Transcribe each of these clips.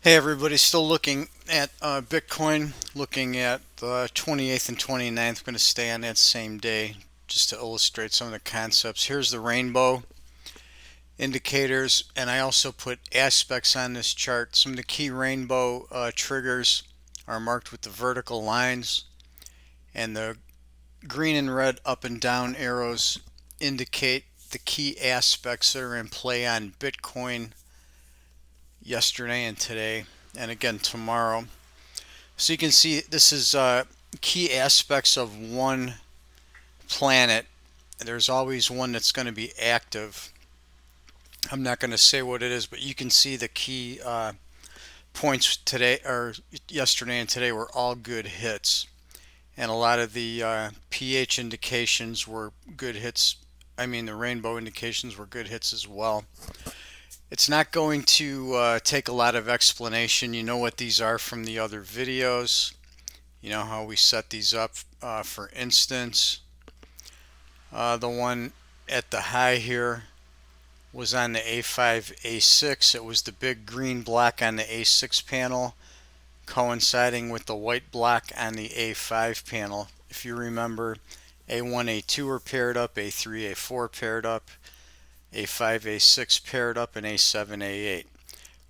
Hey everybody, still looking at Bitcoin, looking at the 28th and 29th. I'm going to stay on that same day just to illustrate some of the concepts. Here's the rainbow indicators, and I also put aspects on this chart. Some of the key rainbow triggers are marked with the vertical lines, and the green and red up and down arrows indicate the key aspects that are in play on Bitcoin yesterday and today, and again tomorrow. So you can see this is key aspects of one planet. There's always one that's going to be active. I'm not going to say what it is, but you can see the key points today or yesterday and today were all good hits, and a lot of the pH indications were good hits. I mean, the rainbow indications were good hits as well. It's not going to take a lot of explanation. You know what these are from the other videos. You know how we set these up. For instance, the one at the high here was on the A5, A6. It was the big green block on the A6 panel coinciding with the white block on the A5 panel. If you remember, A1, A2 are paired up, A3, A4 paired up, A5, A6 paired up, and A7, A8.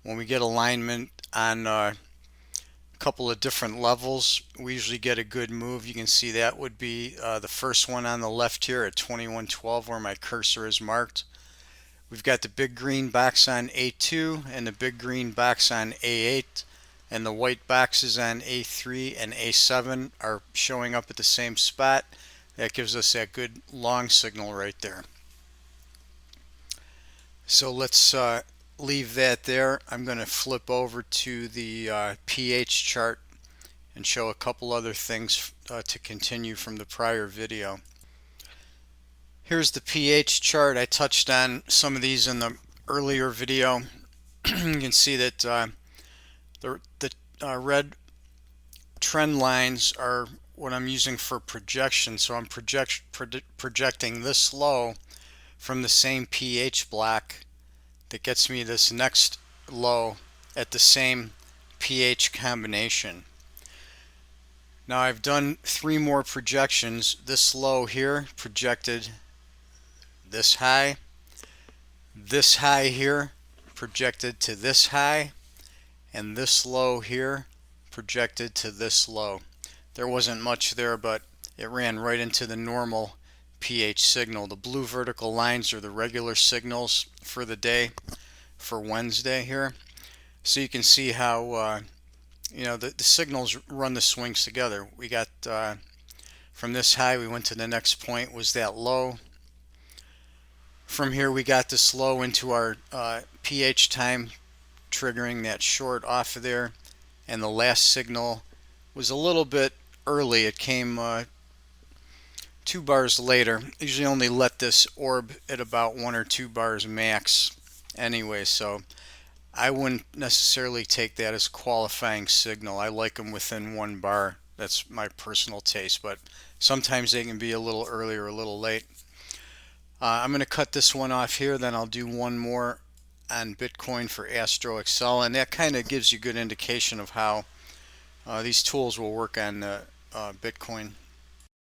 When we get alignment on couple of different levels, we usually get a good move. You can see that would be the first one on the left here at 2112 where my cursor is marked. We've got the big green box on A2 and the big green box on A8, and the white boxes on A3 and A7 are showing up at the same spot. That gives us that good long signal right there. So let's leave that there. I'm going to flip over to the pH chart and show a couple other things to continue from the prior video. Here's the pH chart. I touched on some of these in the earlier video. You can see that the red trend lines are what I'm using for projection. So I'm projecting this low from the same pH block that gets me this next low at the same pH combination. Now I've done three more projections. This low here projected this high here projected to this high, and this low here projected to this low. There wasn't much there, but it ran right into the normal pH signal. The blue vertical lines are the regular signals for the day for Wednesday here. So you can see how the signals run the swings together. We got from this high, we went to the next point, was that low. From here, we got this low into our pH time, triggering that short off of there. And the last signal was a little bit early. It came 2 bars later. Usually only let this orb at about 1 or 2 bars max anyway, so I wouldn't necessarily take that as qualifying signal. I like them within 1 bar. That's my personal taste, but sometimes they can be a little early or a little late. I'm going to cut this one off here, then I'll do one more on Bitcoin for Astro Excel, and that kind of gives you a good indication of how these tools will work on Bitcoin.